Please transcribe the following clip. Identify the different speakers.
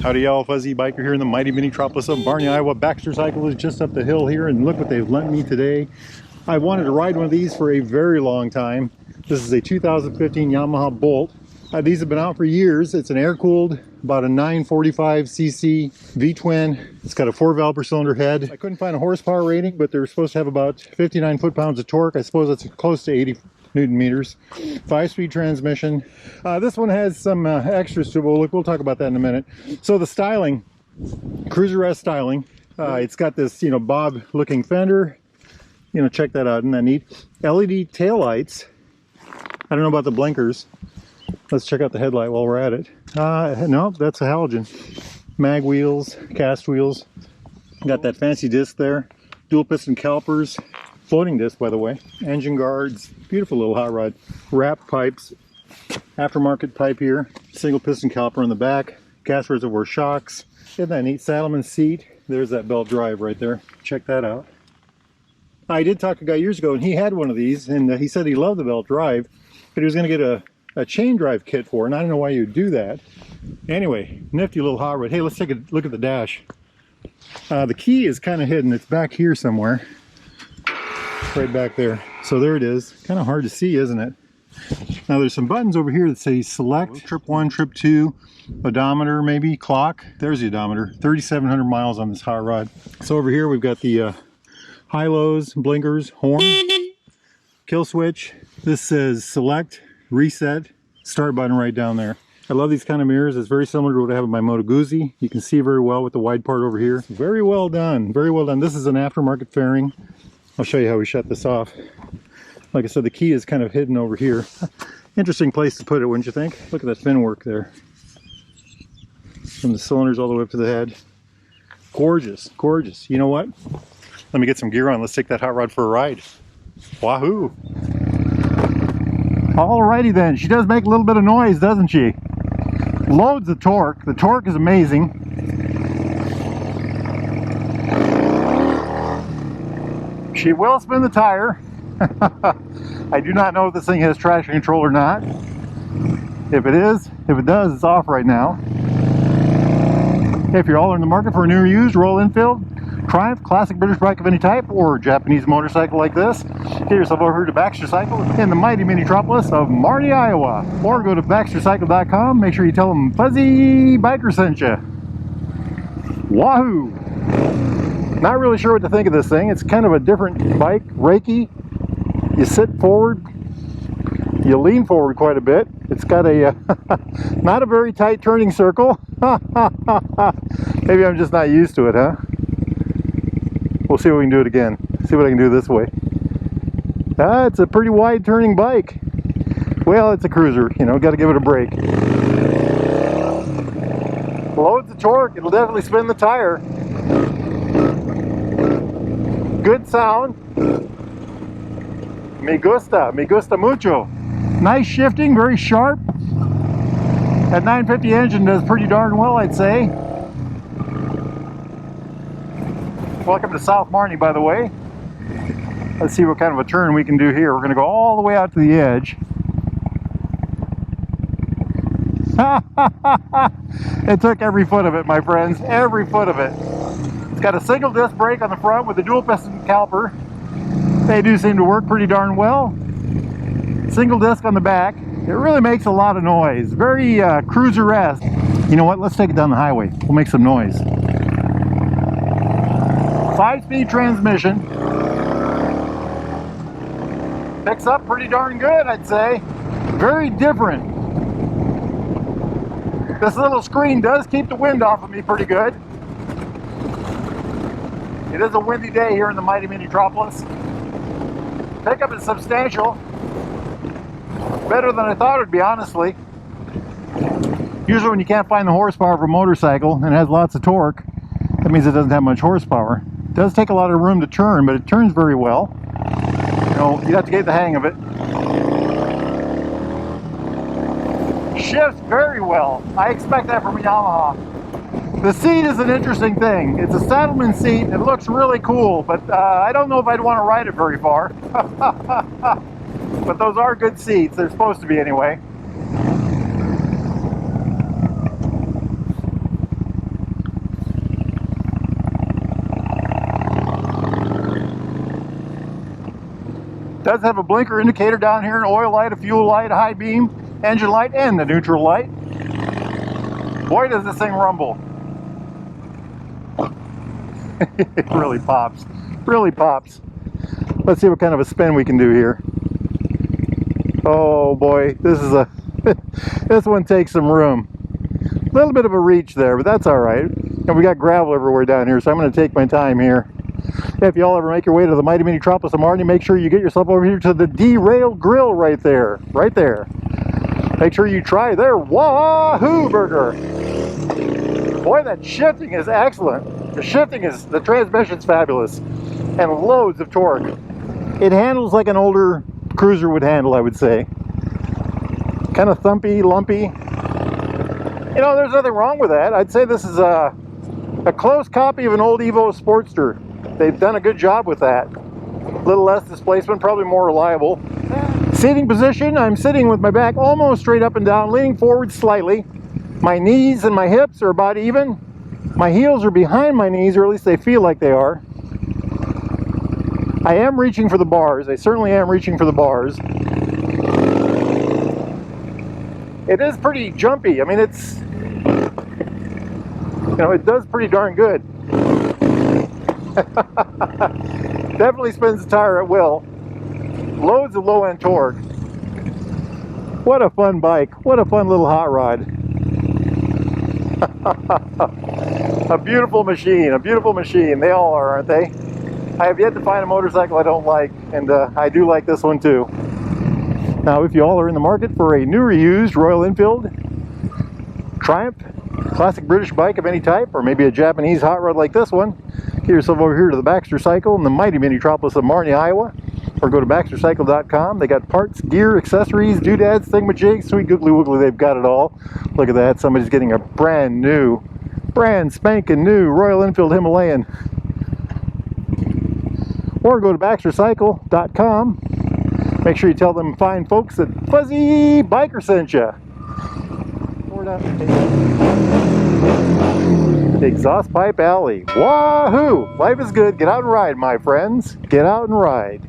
Speaker 1: Howdy y'all, Fuzzy Biker here in the mighty mini-tropolis of Barney, Iowa. Baxter Cycle is just up the hill here, and look what they've lent me today. I wanted to ride one of these for a very long time. This is a 2015 Yamaha Bolt. These have been out for years. It's an air-cooled, about a 945cc V-twin. It's got a 4-valve per cylinder head. I couldn't find a horsepower rating, but they're supposed to have about 59 foot-pounds of torque. I suppose that's close to 80 Newton meters. 5-speed transmission. This one has some extras to it. We'll talk about that in a minute. So the styling, cruiser-esque styling. It's got this, bob looking fender. Check that out. Isn't that neat? LED taillights. I don't know about the blinkers. Let's check out the headlight while we're at it. No, that's a halogen. Mag wheels, cast wheels. Got that fancy disc there. Dual piston calipers. Floating disc, by the way. Engine guards. Beautiful little hot rod. Wrap pipes. Aftermarket pipe here. Single piston caliper in the back. Gas reservoir shocks. Isn't that neat? Saddleman seat. There's that belt drive right there. Check that out. I did talk to a guy years ago, and he had one of these, and he said he loved the belt drive, but he was going to get a chain drive kit for it, and I don't know why you'd do that. Anyway, nifty little hot rod. Hey, let's take a look at the dash. The key is kind of hidden. It's back here somewhere. Right back there. So there it is. Kind of hard to see, isn't it? Now there's some buttons over here that say select, trip 1, trip 2, odometer maybe, clock. There's the odometer. 3,700 miles on this hot rod. So over here we've got the high-lows, blinkers, horn, kill switch. This says select, reset, start button right down there. I love these kind of mirrors. It's very similar to what I have in my Moto Guzzi. You can see very well with the wide part over here. Very well done, very well done. This is an aftermarket fairing. I'll show you how we shut this off. Like I said, the key is kind of hidden over here. Interesting place to put it, wouldn't you think? Look at that fin work there. From the cylinders all the way up to the head. Gorgeous, gorgeous. You know what? Let me get some gear on. Let's take that hot rod for a ride. Wahoo! Alrighty then. She does make a little bit of noise, doesn't she? Loads of torque. The torque is amazing. She will spin the tire. I do not know if this thing has traction control or not. If it does, it's off right now. If you're all in the market for a new or used Royal Enfield, Triumph, classic British bike of any type, or Japanese motorcycle like this, get yourself over here to Baxter Cycle in the mighty mini-tropolis of Marty, Iowa. Or go to baxtercycle.com. Make sure you tell them Fuzzy Biker sent you. Wahoo! Not really sure what to think of this thing. It's kind of a different bike, Reiki. You sit forward, you lean forward quite a bit. It's got a not a very tight turning circle. Maybe I'm just not used to it, huh? We'll see if we can do it again. See what I can do this way. It's a pretty wide turning bike. Well, it's a cruiser, got to give it a break. Loads of torque. It'll definitely spin the tire. Good sound. Me gusta mucho. Nice shifting, very sharp. That 950 engine does pretty darn well, I'd say. Welcome to South Marnie, by the way. Let's see what kind of a turn we can do here. We're going to go all the way out to the edge. It took every foot of it, my friends. Every foot of it. It's got a single disc brake on the front with a dual piston caliper. They do seem to work pretty darn well. Single disc on the back. It really makes a lot of noise. Very cruiser-esque. You know what? Let's take it down the highway. We'll make some noise. 5-speed transmission. Picks up pretty darn good, I'd say. Very different. This little screen does keep the wind off of me pretty good. It is a windy day here in the mighty mini-tropolis. Pickup is substantial. Better than I thought it would be, honestly. Usually when you can't find the horsepower of a motorcycle and it has lots of torque, that means it doesn't have much horsepower. It does take a lot of room to turn, but it turns very well. You have to get the hang of it. Shifts very well. I expect that from a Yamaha. The seat is an interesting thing. It's a Saddleman seat. It looks really cool, but I don't know if I'd want to ride it very far. But those are good seats. They're supposed to be anyway. Does have a blinker indicator down here, an oil light, a fuel light, a high beam, engine light, and the neutral light. Boy, does this thing rumble. It really pops. Really pops. Let's see what kind of a spin we can do here. Oh boy, this is a this one takes some room. A little bit of a reach there, but that's all right. And we got gravel everywhere down here, so I'm going to take my time here. If y'all ever make your way to the Mighty Metropolis of Martin, make sure you get yourself over here to the Derail Grill right there. Right there. Make sure you try their Wahoo burger. Boy, that shifting is excellent. The transmission's fabulous. And loads of torque. It handles like an older cruiser would handle, I would say. Kind of thumpy, lumpy. You know, there's nothing wrong with that. I'd say this is a close copy of an old Evo Sportster. They've done a good job with that. A little less displacement, probably more reliable. Seating position, I'm sitting with my back almost straight up and down, leaning forward slightly. My knees and my hips are about even. My heels are behind my knees, or at least they feel like they are. I am reaching for the bars. I certainly am reaching for the bars. It is pretty jumpy. I mean, it's, you know, it does pretty darn good. Definitely spins the tire at will. Loads of low-end torque. What a fun bike. What a fun little hot rod. A beautiful machine. A beautiful machine. They all are, aren't they? I have yet to find a motorcycle I don't like, and I do like this one too. Now, if you all are in the market for a new or used Royal Enfield, Triumph, classic British bike of any type, or maybe a Japanese hot rod like this one, get yourself over here to the Baxter Cycle in the mighty metropolis of Martin, Iowa, or go to baxtercycle.com. They got parts, gear, accessories, doodads, thingamajigs, sweet googly woogly, they've got it all. Look at that, somebody's getting a brand spanking new Royal Enfield Himalayan. Or go to baxtercycle.com. Make sure you tell them fine folks that Fuzzy Biker sent you. Exhaust Pipe Alley. Wahoo! Life is good. Get out and ride, my friends. Get out and ride.